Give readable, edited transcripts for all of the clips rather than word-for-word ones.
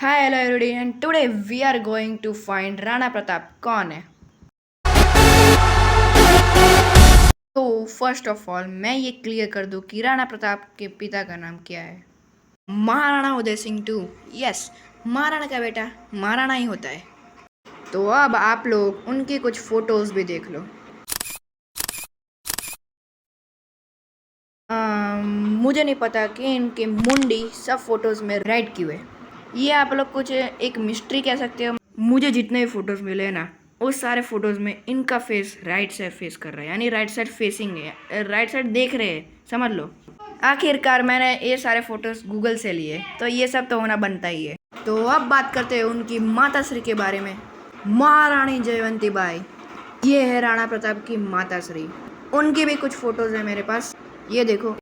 Hi, hello everybody, and today we are going to find Rana Pratap कौन है। तो first of all मैं ये क्लियर कर दूं कि राणा प्रताप के पिता का नाम क्या है। महाराणा उदय सिंह टू। यस, महाराणा का बेटा महाराणा ही होता है। तो अब आप लोग उनकी कुछ फोटोज भी देख लो। मुझे नहीं पता कि इनके मुंडी सब फोटोज में राइट क्यों है। ये आप लोग कुछ एक मिस्ट्री कह सकते हो। मुझे जितने भी फोटोज मिले ना, उस सारे फोटोज में इनका फेस राइट साइड फेस कर रहा है, यानी राइट साइड फेसिंग है, राइट साइड देख रहे हैं, समझ लो। आखिरकार मैंने ये सारे फोटोज गूगल से लिए, तो ये सब तो होना बनता ही है। तो अब बात करते हैं उनकी माता श्री के बारे में। महारानी जयवंती बाई, ये है राणा प्रताप की माता श्री। उनकी भी कुछ फोटोज है मेरे पास, ये देखो।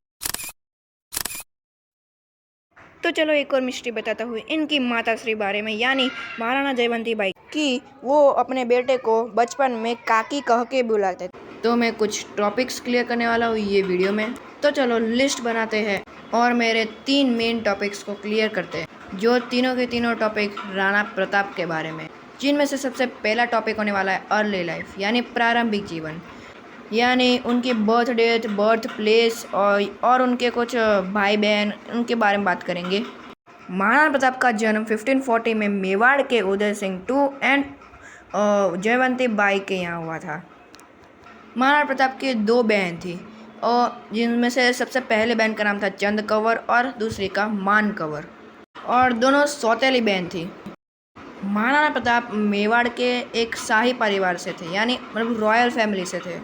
तो चलो एक और मिस्ट्री बताता हूँ इनकी माता श्री बारे में, यानी महाराणा जयवंती बाई, कि वो अपने बेटे को बचपन में काकी कह के बुलाते थे। तो मैं कुछ टॉपिक्स क्लियर करने वाला हूँ ये वीडियो में। तो चलो लिस्ट बनाते हैं और मेरे 3 मेन टॉपिक्स को क्लियर करते हैं, जो तीनों के तीनों टॉपिक राणा प्रताप के बारे में, जिनमें से सबसे पहला टॉपिक होने वाला है अर्ली लाइफ, यानी प्रारंभिक जीवन, यानी उनकी बर्थ डेट, बर्थ प्लेस और उनके कुछ भाई बहन, उनके बारे में बात करेंगे। महाराणा प्रताप का जन्म 1540 में मेवाड़ के उदय सिंह टू एंड जयवंती बाई के यहाँ हुआ था। महाराणा प्रताप की 2 बहन थी, और जिनमें से सबसे पहले बहन का नाम था चंद कंवर और दूसरी का मान कंवर, और दोनों सौतेली बहन थी। महाराणा प्रताप मेवाड़ के एक शाही परिवार से थे, यानी मतलब रॉयल फैमिली से थे।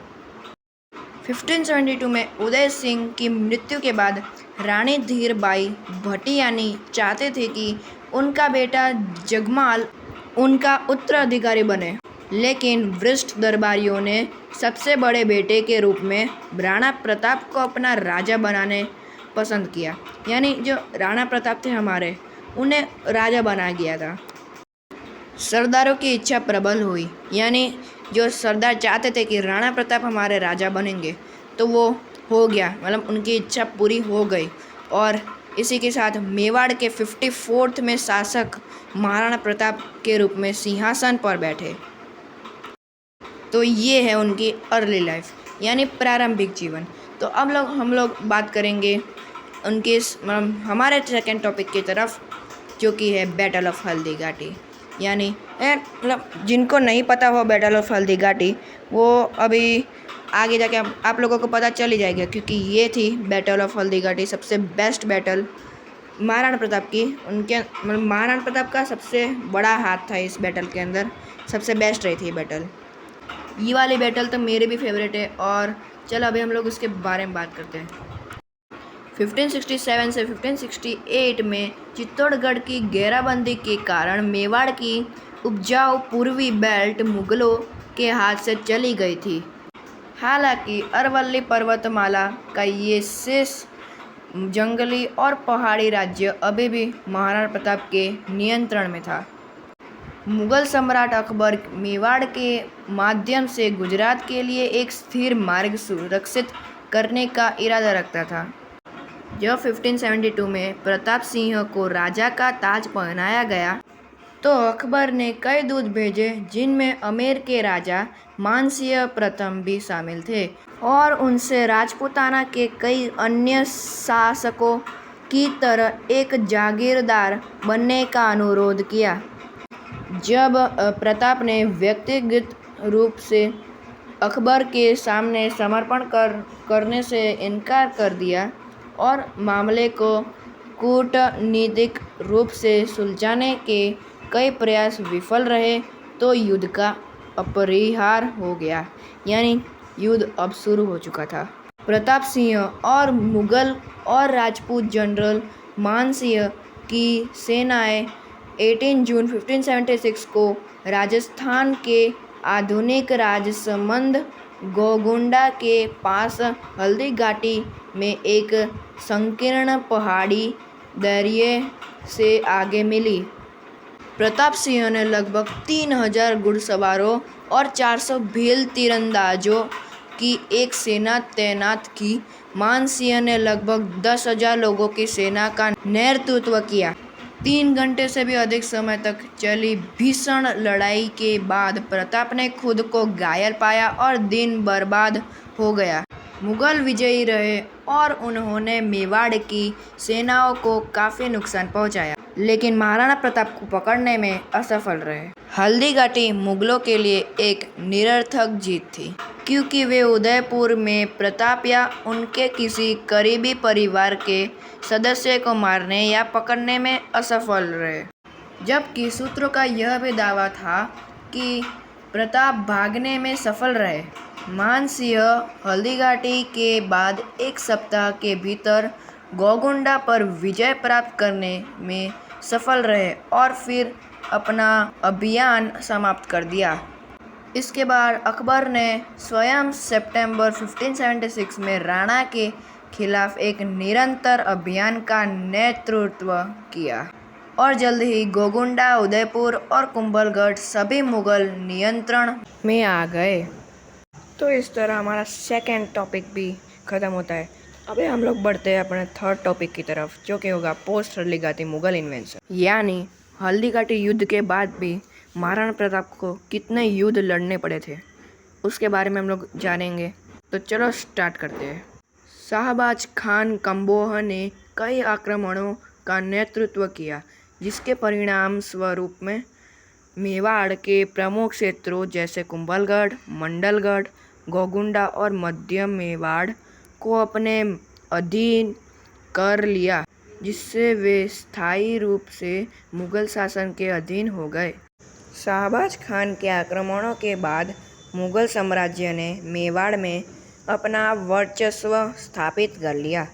1572 में उदय सिंह की मृत्यु के बाद रानी धीरबाई भटियानी चाहते थे कि उनका बेटा जगमाल उनका उत्तराधिकारी बने, लेकिन वरिष्ठ दरबारियों ने सबसे बड़े बेटे के रूप में राणा प्रताप को अपना राजा बनाने पसंद किया, यानी जो राणा प्रताप थे हमारे, उन्हें राजा बना गया था। सरदारों की इच्छा प्रबल हुई, यानी जो सरदार चाहते थे कि राणा प्रताप हमारे राजा बनेंगे, तो वो हो गया, मतलब उनकी इच्छा पूरी हो गई। और इसी के साथ मेवाड़ के 54th में शासक महाराणा प्रताप के रूप में सिंहासन पर बैठे। तो ये है उनकी अर्ली लाइफ, यानी प्रारंभिक जीवन। तो अब हम लोग बात करेंगे उनके हमारे सेकेंड टॉपिक की तरफ, जो कि है बैटल ऑफ हल्दी घाटी। यानी मतलब जिनको नहीं पता हो बैटल ऑफ हल्दी घाटी, वो अभी आगे जाके आप लोगों को पता चल ही जाएगा, क्योंकि ये थी बैटल ऑफ हल्दी घाटी, सबसे बेस्ट बैटल महाराणा प्रताप की। उनके मतलब महाराणा प्रताप का सबसे बड़ा हाथ था इस बैटल के अंदर, सबसे बेस्ट रही थी बैटल। ये वाली बैटल तो मेरे भी फेवरेट है, और चलो अभी हम लोग उसके बारे में बात करते हैं। 1567 से 1568 में चित्तौड़गढ़ की घेराबंदी के कारण मेवाड़ की उपजाऊ पूर्वी बेल्ट मुगलों के हाथ से चली गई थी। हालांकि अरवल्ली पर्वतमाला का ये शेष जंगली और पहाड़ी राज्य अभी भी महाराणा प्रताप के नियंत्रण में था। मुगल सम्राट अकबर मेवाड़ के माध्यम से गुजरात के लिए एक स्थिर मार्ग सुरक्षित करने का इरादा रखता था। जब 1572 में प्रताप सिंह को राजा का ताज पहनाया गया, तो अकबर ने कई दूत भेजे, जिनमें अमेर के राजा मानसिंह प्रथम भी शामिल थे, और उनसे राजपूताना के कई अन्य शासकों की तरह एक जागीरदार बनने का अनुरोध किया। जब प्रताप ने व्यक्तिगत रूप से अकबर के सामने समर्पण करने से इनकार कर दिया और मामले को कूटनीतिक रूप से सुलझाने के कई प्रयास विफल रहे, तो युद्ध का अपरिहार हो गया, यानी युद्ध अब शुरू हो चुका था। प्रताप सिंह और मुगल और राजपूत जनरल मानसिंह की सेनाएं 18 जून 1576 को राजस्थान के आधुनिक राजसमंद गोगुंडा के पास हल्दी घाटी में एक संकीर्ण पहाड़ी दरिये से आगे मिली। प्रताप सिंह ने लगभग 3000 घुड़सवारों और 400 भील तीरंदाजों की एक सेना तैनात की। मानसिंह ने लगभग 10,000 लोगों की सेना का नेतृत्व किया। 3 घंटे से भी अधिक समय तक चली भीषण लड़ाई के बाद प्रताप ने खुद को घायल पाया और दिन बर्बाद हो गया। मुगल विजयी रहे और उन्होंने मेवाड़ की सेनाओं को काफ़ी नुकसान पहुंचाया, लेकिन महाराणा प्रताप को पकड़ने में असफल रहे। हल्दी घाटी मुगलों के लिए एक निरर्थक जीत थी, क्योंकि वे उदयपुर में प्रताप या उनके किसी करीबी परिवार के सदस्य को मारने या पकड़ने में असफल रहे। जबकि सूत्रों का यह भी दावा था कि प्रताप भागने में सफल रहे। मानसिंह हल्दीघाटी के बाद 1 सप्ताह के भीतर गोगुंडा पर विजय प्राप्त करने में सफल रहे और फिर अपना अभियान समाप्त कर दिया। इसके बाद अकबर ने स्वयं सितंबर 1576 में राणा के खिलाफ एक निरंतर अभियान का नेतृत्व किया और जल्द ही गोगुंडा, उदयपुर और कुंभलगढ़ सभी मुगल नियंत्रण में आ गए। तो इस तरह हमारा सेकेंड टॉपिक भी ख़त्म होता है। अभी हम लोग बढ़ते हैं अपने थर्ड टॉपिक की तरफ, जो कि होगा पोस्ट हल्दीघाटी मुगल इन्वेंशन, यानी हल्दीघाटी युद्ध के बाद भी महाराणा प्रताप को कितने युद्ध लड़ने पड़े थे, उसके बारे में हम लोग जानेंगे। तो चलो स्टार्ट करते हैं। शाहबाज खान कम्बोह ने कई आक्रमणों का नेतृत्व किया, जिसके परिणाम स्वरूप में मेवाड़ के प्रमुख क्षेत्रों जैसे कुंभलगढ़, मंडलगढ़, गोगुंडा और मध्य मेवाड़ को अपने अधीन कर लिया, जिससे वे स्थायी रूप से मुगल शासन के अधीन हो गए। शाहबाज खान के आक्रमणों के बाद मुगल साम्राज्य ने मेवाड़ में अपना वर्चस्व स्थापित कर लिया।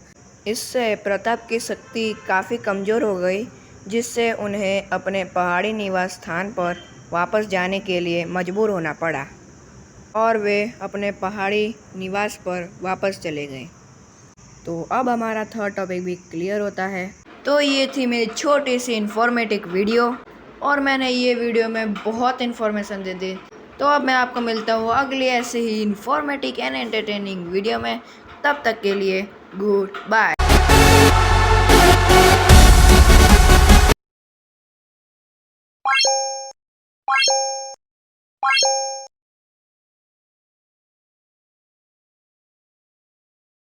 इससे प्रताप की शक्ति काफ़ी कमज़ोर हो गई, जिससे उन्हें अपने पहाड़ी निवास स्थान पर वापस जाने के लिए मजबूर होना पड़ा और वे अपने पहाड़ी निवास पर वापस चले गए। तो अब हमारा थर्ड टॉपिक भी क्लियर होता है। तो ये थी मेरी छोटी सी इन्फॉर्मेटिव वीडियो, और मैंने ये वीडियो में बहुत इन्फॉर्मेशन दे दी। तो अब मैं आपको मिलता हूँ अगली ऐसे ही इन्फॉर्मेटिव एंड एंटरटेनिंग वीडियो में। तब तक के लिए गुड बाय।